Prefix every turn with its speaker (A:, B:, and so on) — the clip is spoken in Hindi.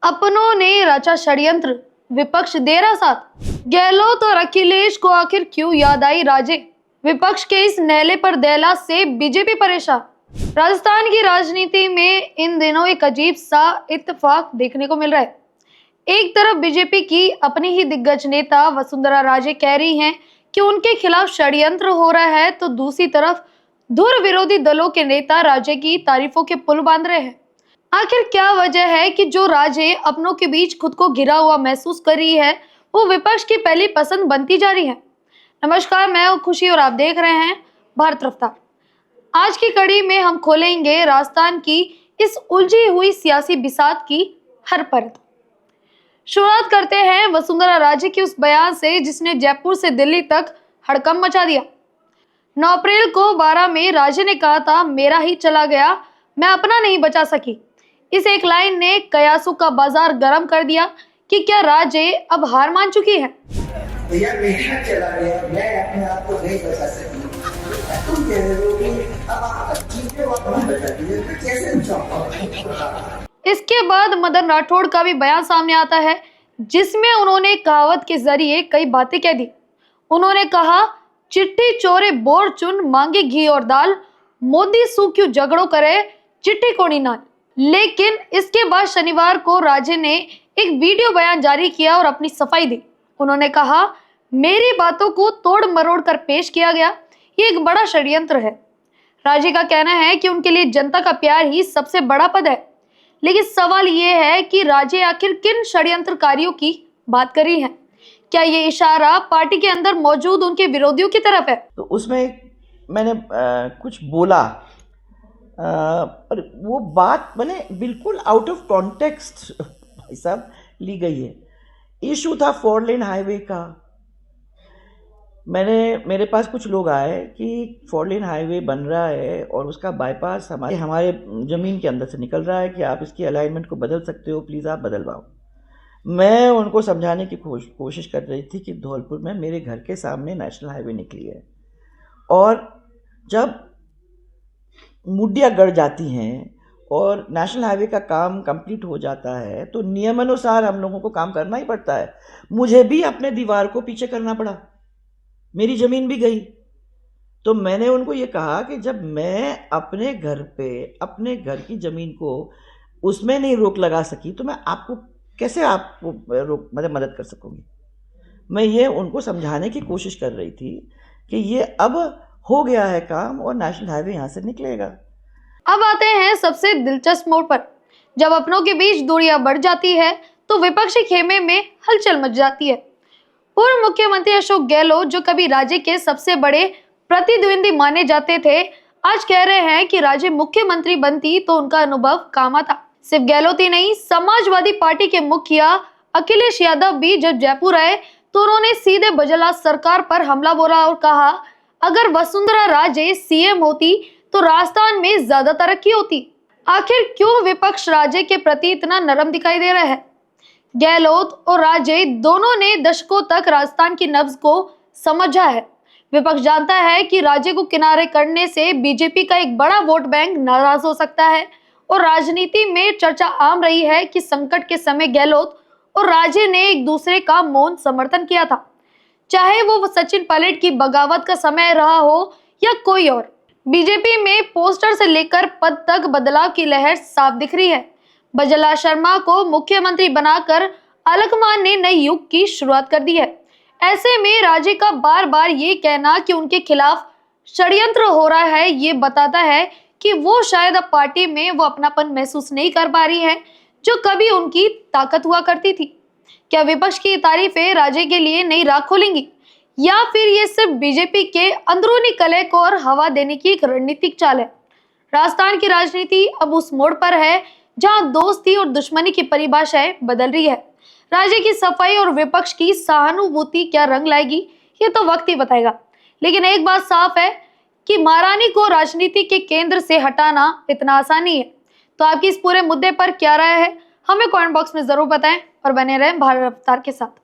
A: अपनों ने रचा षड्यंत्र, विपक्ष दे रहा साथ। गहलोत और अखिलेश को आखिर क्यों याद आई राजे? विपक्ष के इस नहले पर दहला से बीजेपी परेशान। राजस्थान की राजनीति में इन दिनों एक अजीब सा इत्तेफाक देखने को मिल रहा है। एक तरफ बीजेपी की अपनी ही दिग्गज नेता वसुंधरा राजे कह रही हैं कि उनके खिलाफ षड्यंत्र हो रहा है, तो दूसरी तरफ धुर विरोधी दलों के नेता राजे की तारीफों के पुल बांध रहे हैं। आखिर क्या वजह है कि जो राजे अपनों के बीच खुद को घिरा हुआ महसूस कर रही है, वो विपक्ष की पहली पसंद बनती जा रही है? नमस्कार, मैं हूं खुशी और आप देख रहे हैं भारत रफ्तार। आज की कड़ी में हम खोलेंगे राजस्थान की इस उलझी हुई सियासी बिसात की हर परत। शुरुआत करते हैं वसुंधरा राजे के उस बयान से जिसने जयपुर से दिल्ली तक हड़कंप मचा दिया। 9 अप्रैल को 12 में राजे ने कहा था, मेरा ही चला गया, मैं अपना नहीं बचा सकी। इस एक लाइन ने कयासों का बाजार गर्म कर दिया कि क्या राजे अब हार मान चुकी है।
B: भैया मेरा चला गया, मैं अपने आप को नहीं बचा सकी। तुम कह रहे हो कि अब आप चीजें वापस बचाती है, तो कैसे बचाओ?
A: इसके बाद मदन राठौड़ का भी बयान सामने आता है, जिसमें उन्होंने कहावत के जरिए कई बातें कह दी। उन्होंने कहा, चिट्ठी चोरे बोर चुन, मांगे घी और दाल, मोदी सू क्यों झगड़ो करे, चिट्ठी कोनी नाल। लेकिन इसके बाद शनिवार को राजे ने एक वीडियो बयान जारी किया और अपनी सफाई दी। उन्होंने कहा, मेरी बातों को तोड़ मरोड़ कर पेश किया गया, ये एक बड़ा षड्यंत्र है। राजे का कहना है कि उनके लिए जनता का प्यार ही सबसे बड़ा पद है। लेकिन सवाल ये है कि राजे आखिर किन षड्यंत्रकारियों की बात कर रही हैं? क्या ये इशारा पार्टी के अंदर मौजूद उनके विरोधियों की तरफ है?
C: तो उसमें मैंने कुछ बोला, पर वो बात मैंने बिल्कुल आउट ऑफ कॉन्टेक्स्ट भाई साहब ली गई है। इशू था 4 लेन हाईवे का। मेरे पास कुछ लोग आए कि 4 लेन हाईवे बन रहा है और उसका बाईपास हमारे ज़मीन के अंदर से निकल रहा है कि आप इसकी अलाइनमेंट को बदल सकते हो, प्लीज़ आप बदलवाओ। मैं उनको समझाने की कोशिश कर रही थी कि धौलपुर में मेरे घर के सामने नेशनल हाईवे निकली है और जब मुड्डियाँ गड़ जाती हैं और नेशनल हाईवे का काम कंप्लीट हो जाता है तो नियमानुसार हम लोगों को काम करना ही पड़ता है। मुझे भी अपने दीवार को पीछे करना पड़ा, मेरी ज़मीन भी गई। तो मैंने उनको ये कहा कि जब मैं अपने घर पे अपने घर की ज़मीन को उसमें नहीं रोक लगा सकी तो मैं आपको कैसे आपको मदद कर सकूँगी। मैं ये उनको समझाने की कोशिश कर रही थी कि ये अब हो गया है काम और नेशनल हाईवे यहाँ से निकलेगा।
A: अब आते हैं सबसे दिलचस्प मोड़ पर। जब अपनों के बीच दूरियां बढ़ जाती है तो विपक्षी खेमे में हलचल मच जाती है। पूर्व मुख्यमंत्री अशोक गहलोत, जो कभी राजे के सबसे बड़े प्रतिद्वंदी माने जाते थे, आज कह रहे हैं कि राजे मुख्यमंत्री बनती तो उनका अनुभव काम आता। सिर्फ गहलोत ही नहीं, समाजवादी पार्टी के मुखिया अखिलेश यादव भी जब जयपुर आए तो उन्होंने सीधे बजला सरकार पर हमला बोला और कहा, अगर वसुंधरा राजे सीएम होती तो राजस्थान में ज्यादा तरक्की होती। आखिर क्यों विपक्ष राजे के प्रति इतना नरम दिखाई दे रहा है? गहलोत और राजे दोनों ने दशकों तक राजस्थान की नब्ज को समझा है। विपक्ष जानता है कि राजे को किनारे करने से बीजेपी का एक बड़ा वोट बैंक नाराज हो सकता है और राजनीति में चर्चा आम रही है कि संकट के समय गहलोत और राजे ने एक दूसरे का मौन समर्थन किया था, चाहे वो सचिन पायलट की बगावत का समय रहा हो या कोई और। बीजेपी में पोस्टर से लेकर पद तक बदलाव की लहर साफ दिख रही है। बजला शर्मा को मुख्यमंत्री बनाकर अलकमान ने नए युग की शुरुआत कर दी है। ऐसे में राजे का बार बार ये कहना कि उनके खिलाफ षड्यंत्र हो रहा है, ये बताता है कि वो शायद अब पार्टी में वो अपनापन महसूस नहीं कर पा रही है जो कभी उनकी ताकत हुआ करती थी। क्या विपक्ष की तारीफें राजे के लिए नई राह खोलेंगी या फिर ये सिर्फ बीजेपी के अंदरूनी कलह को और हवा देने की एक रणनीतिक चाल है? राजस्थान की राजनीति अब उस मोड़ पर है जहां दोस्ती और दुश्मनी की परिभाषाएं बदल रही है। राजे की सफाई और विपक्ष की सहानुभूति क्या रंग लाएगी, ये तो वक्त ही बताएगा। लेकिन एक बात साफ है कि महारानी को राजनीति के केंद्र से हटाना इतना आसान नहीं है। तो आपकी इस पूरे मुद्दे पर क्या राय है, हमें कमेंट बॉक्स में जरूर बताएं और बने रहें भारत रफ्तार के साथ।